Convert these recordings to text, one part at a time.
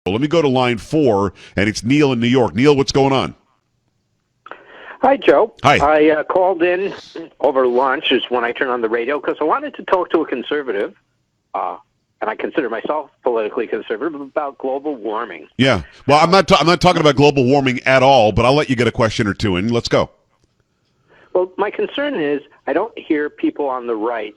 Well, let me go to line 4, and it's Neil in New York. Neil, what's going on? Hi, Joe. Hi. I called in over lunch is when I turned on the radio because I wanted to talk to a conservative, and I consider myself politically conservative, about global warming. Yeah. Well, I'm not talking about global warming at all, but I'll let you get a question or two in. Let's go. Well, my concern is I don't hear people on the right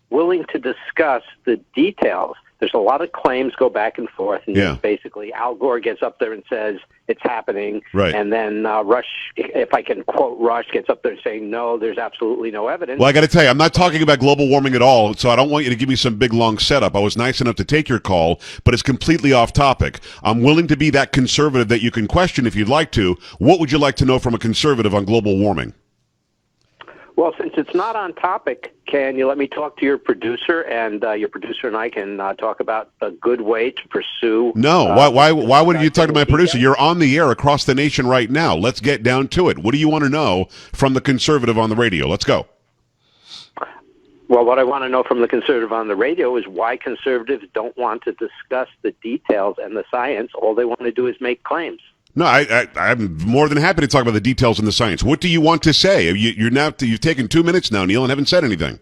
willing to discuss the details. There's a lot of claims go back and forth, and basically Al Gore gets up there and says it's happening, right. And then Rush, if I can quote Rush, gets up there saying, no, there's absolutely no evidence. Well, I got to tell you, I'm not talking about global warming at all, so I don't want you to give me some big, long setup. I was nice enough to take your call, but it's completely off topic. I'm willing to be that conservative that you can question if you'd like to. What would you like to know from a conservative on global warming? Well, since it's not on topic, can you let me talk to your producer, and your producer and I can talk about a good way to pursue... No, why would you talk to my producer? You're on the air across the nation right now. Let's get down to it. What do you want to know from the conservative on the radio? Let's go. Well, what I want to know from the conservative on the radio is why conservatives don't want to discuss the details and the science. All they want to do is make claims. No, I'm more than happy to talk about the details and the science. What do you want to say? You've taken 2 minutes now, Neil, and haven't said anything.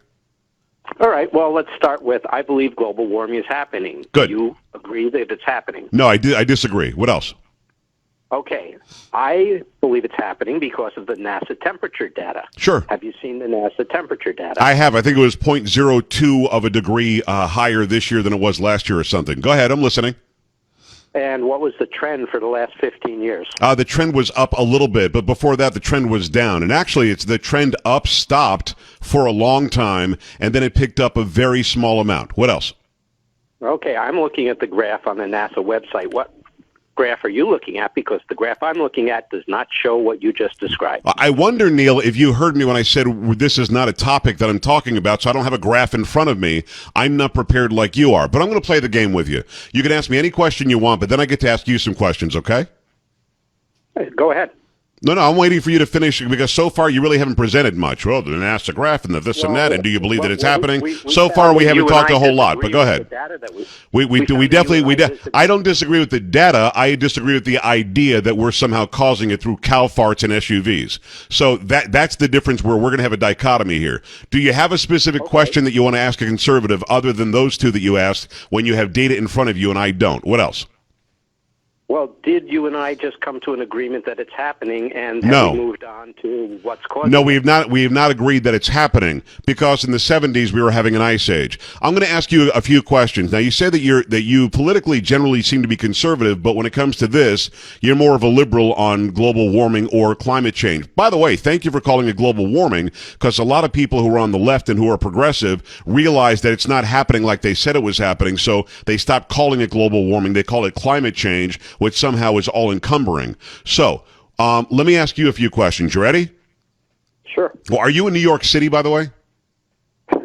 All right. Well, let's start with I believe global warming is happening. Good. Do you agree that it's happening? No, I disagree. What else? Okay. I believe it's happening because of the NASA temperature data. Sure. Have you seen the NASA temperature data? I have. I think it was 0.02 of a degree higher this year than it was last year or something. Go ahead. I'm listening. And what was the trend for the last 15 years? The trend was up a little bit, but before that, the trend was down. And actually, it's the trend up stopped for a long time, and then it picked up a very small amount. What else? Okay, I'm looking at the graph on the NASA website. What graph are you looking at? Because the graph I'm looking at does not show what you just described. I wonder, Neil, if you heard me when I said this is not a topic that I'm talking about, so I don't have a graph in front of me. I'm not prepared like you are, but I'm going to play the game with you. You can ask me any question you want, but then I get to ask you some questions, okay? Hey, go ahead. No, I'm waiting for you to finish because so far you really haven't presented much. Well, the NASA graph and the this and that, and do you believe that it's happening? So far we haven't talked a whole lot, but go ahead. We definitely. I don't disagree with the data. I disagree with the idea that we're somehow causing it through cow farts and SUVs. So that's the difference where we're going to have a dichotomy here. Do you have a specific question that you want to ask a conservative other than those two that you asked when you have data in front of you and I don't? What else? Well, did you and I just come to an agreement that it's happening, and have we moved on to what's causing it? No, we have not. We have not agreed that it's happening because in the 70s we were having an ice age. I'm going to ask you a few questions. Now, you say that you politically generally seem to be conservative, but when it comes to this, you're more of a liberal on global warming or climate change. By the way, thank you for calling it global warming because a lot of people who are on the left and who are progressive realize that it's not happening like they said it was happening, so they stopped calling it global warming. They call it climate change, which somehow is all encumbering. So, let me ask you a few questions. You ready? Sure. Well, are you in New York City, by the way?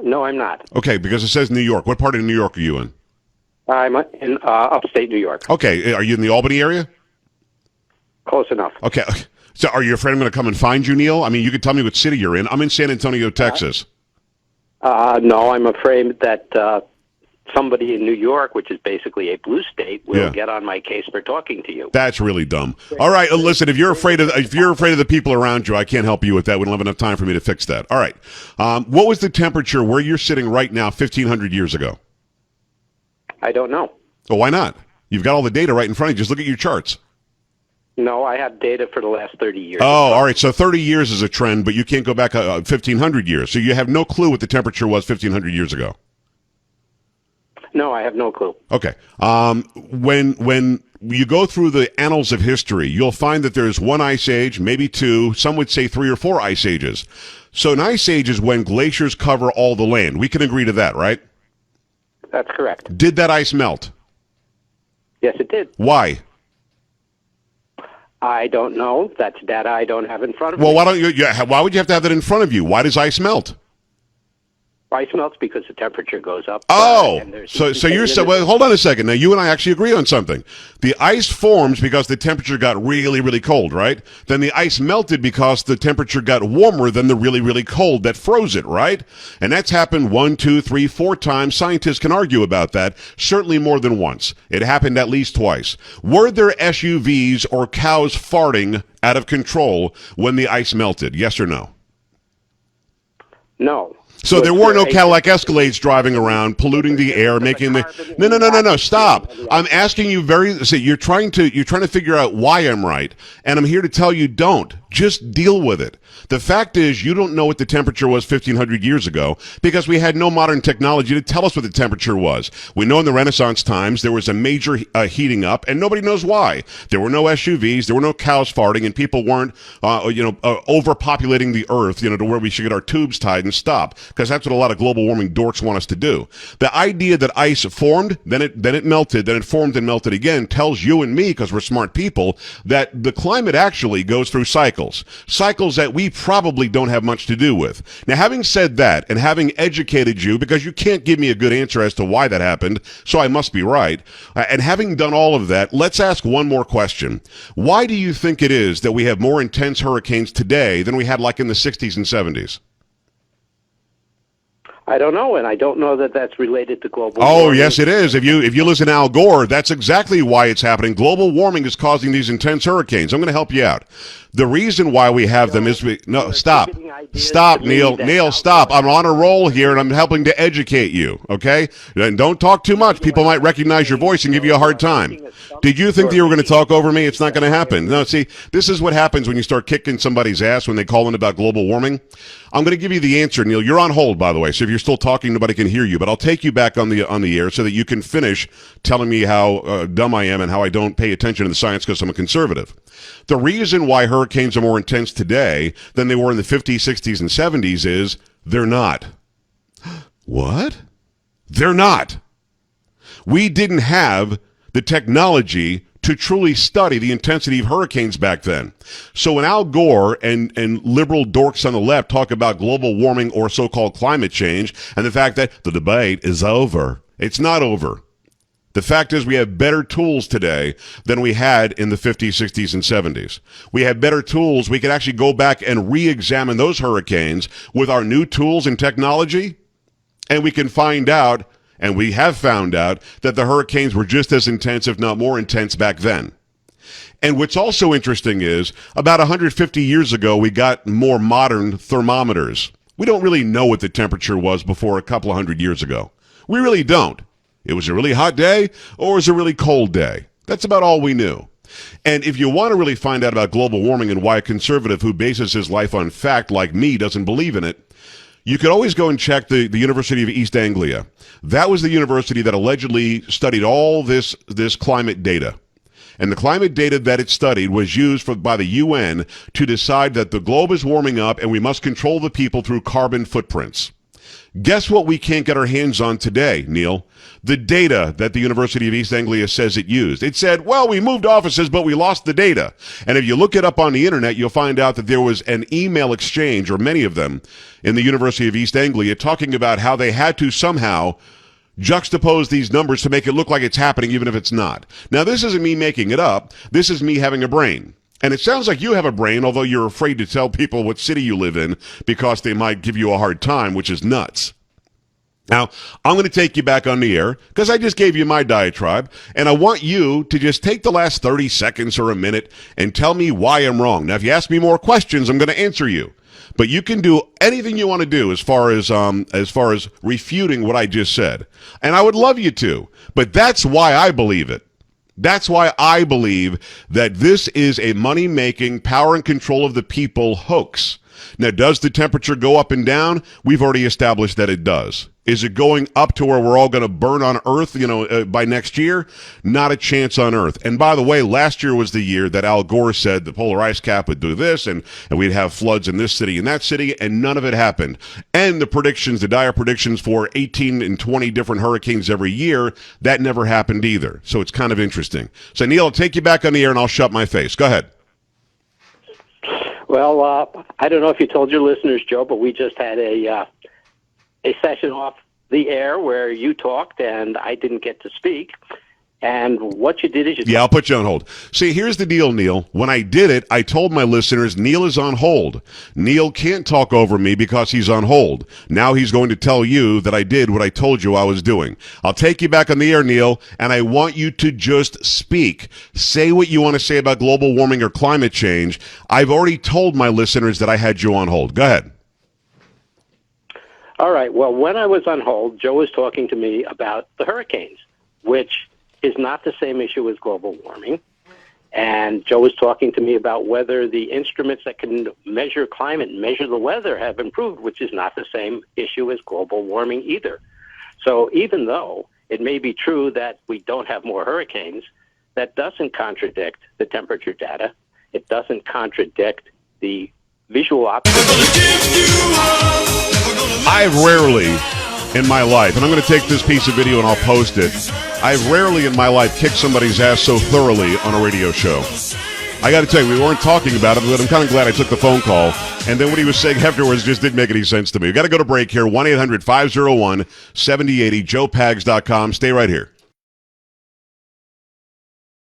No, I'm not. Okay, because it says New York. What part of New York are you in? I'm in upstate New York. Okay, are you in the Albany area? Close enough. Okay. So are you afraid I'm going to come and find you, Neil? I mean, you could tell me what city you're in. I'm in San Antonio, Texas. No, I'm afraid that somebody in New York, which is basically a blue state, will get on my case for talking to you. That's really dumb. All right, listen. If you're afraid of the people around you, I can't help you with that. We don't have enough time for me to fix that. All right. What was the temperature where you're sitting right now, 1,500 years ago? I don't know. Well, why not? You've got all the data right in front of you. Just look at your charts. No, I have data for the last 30 years. Oh, all right. So 30 years is a trend, but you can't go back 1,500 years. So you have no clue what the temperature was 1,500 years ago. No, I have no clue. Okay. When you go through the annals of history, you'll find that there's one ice age, maybe two, some would say 3 or 4 ice ages. So an ice age is when glaciers cover all the land. We can agree to that, right? That's correct. Did that ice melt? Yes, it did. Why? I don't know. That's data I don't have in front of me. Well, why would you have to have that in front of you? Why does ice melt? Ice melts because the temperature goes up. Oh, so you're so well, hold on a second. Now you and I actually agree on something. The ice forms because the temperature got really, really cold, right? Then the ice melted because the temperature got warmer than the really, really cold that froze it, right? And that's happened 1, 2, 3, 4 times. Scientists can argue about that. Certainly more than once. It happened at least twice. Were there SUVs or cows farting out of control when the ice melted? Yes or no? No. So there were no Cadillac Escalades driving around, polluting the air, making the no. Stop! I'm asking you you're trying to figure out why I'm right, and I'm here to tell you don't. Just deal with it. The fact is, you don't know what the temperature was 1,500 years ago because we had no modern technology to tell us what the temperature was. We know in the Renaissance times there was a major heating up, and nobody knows why. There were no SUVs, there were no cows farting, and people weren't, overpopulating the earth, to where we should get our tubes tied and stop, because that's what a lot of global warming dorks want us to do. The idea that ice formed, then it melted, then it formed and melted again, tells you and me, because we're smart people, that the climate actually goes through cycles that we probably don't have much to do with. Now, having said that, and having educated you, because you can't give me a good answer as to why that happened, so I must be right, and having done all of that, let's ask one more question. Why do you think it is that we have more intense hurricanes today than we had like in the 60s and 70s? I don't know, and I don't know that that's related to global warming. warming. Yes, it is. If you listen to Al Gore, that's exactly why it's happening. Global warming is causing these intense hurricanes. I'm going to help you out. The reason why we have them is stop, Neil, stop. I'm on a roll here, and I'm helping to educate you. Okay, and don't talk too much. People might recognize your voice and give you a hard time. Did you think that you were going to talk over me? It's not going to happen. No, see, this is what happens when you start kicking somebody's ass when they call in about global warming. I'm going to give you the answer, Neil. You're on hold, by the way, so if you're still talking, nobody can hear you. But I'll take you back on the air so that you can finish telling me how dumb I am and how I don't pay attention to the science because I'm a conservative. The reason why hurricanes are more intense today than they were in the 50s, 60s, and 70s is they're not. What? They're not. We didn't have the technology to truly study the intensity of hurricanes back then. So when Al Gore and liberal dorks on the left talk about global warming or so-called climate change and the fact that the debate is over, it's not over. The fact is we have better tools today than we had in the 50s, 60s, and 70s. We have better tools. We can actually go back and re-examine those hurricanes with our new tools and technology, and we can find out, and we have found out, that the hurricanes were just as intense, if not more intense, back then. And what's also interesting is, about 150 years ago, we got more modern thermometers. We don't really know what the temperature was before a couple of hundred years ago. We really don't. It was a really hot day or it was a really cold day. That's about all we knew. And if you want to really find out about global warming and why a conservative who bases his life on fact like me doesn't believe in it, you could always go and check the University of East Anglia. That was the university that allegedly studied all this climate data. And the climate data that it studied was used by the UN to decide that the globe is warming up and we must control the people through carbon footprints. Guess what we can't get our hands on today, Neil? The data that the University of East Anglia says it used. It said, well, we moved offices, but we lost the data. And if you look it up on the internet, you'll find out that there was an email exchange, or many of them, in the University of East Anglia talking about how they had to somehow juxtapose these numbers to make it look like it's happening, even if it's not. Now, this isn't me making it up. This is me having a brain. And it sounds like you have a brain, although you're afraid to tell people what city you live in because they might give you a hard time, which is nuts. Now, I'm going to take you back on the air because I just gave you my diatribe, and I want you to just take the last 30 seconds or a minute and tell me why I'm wrong. Now, if you ask me more questions, I'm going to answer you. But you can do anything you want to do as far as refuting what I just said. And I would love you to, but that's why I believe it. That's why I believe that this is a money-making, power and control of the people hoax. Now, does the temperature go up and down? We've already established that it does. Is it going up to where we're all going to burn on Earth, by next year? Not a chance on Earth. And by the way, last year was the year that Al Gore said the polar ice cap would do this, and we'd have floods in this city and that city, and none of it happened. And the dire predictions for 18 and 20 different hurricanes every year, that never happened either. So it's kind of interesting. So, Neil, I'll take you back on the air, and I'll shut my face. Go ahead. Well, I don't know if you told your listeners, Joe, but we just had a a session off the air where you talked and I didn't get to speak. And what you did is I'll put you on hold. See, here's the deal, Neil. When I did it, I told my listeners, Neil is on hold. Neil can't talk over me because he's on hold. Now he's going to tell you that I did what I told you I was doing. I'll take you back on the air, Neil, and I want you to just speak. Say what you want to say about global warming or climate change. I've already told my listeners that I had you on hold. Go ahead. All right. Well, when I was on hold, Joe was talking to me about the hurricanes, which is not the same issue as global warming. And Joe was talking to me about whether the instruments that can measure climate and measure the weather have improved, which is not the same issue as global warming either. So even though it may be true that we don't have more hurricanes, that doesn't contradict the temperature data. It doesn't contradict the visual observations. I've rarely in my life, and I'm going to take this piece of video and I'll post it, I've rarely in my life kicked somebody's ass so thoroughly on a radio show. I got to tell you, we weren't talking about it, but I'm kind of glad I took the phone call. And then what he was saying afterwards just didn't make any sense to me. We've got to go to break here. 1-800-501-7080, joepags.com. Stay right here.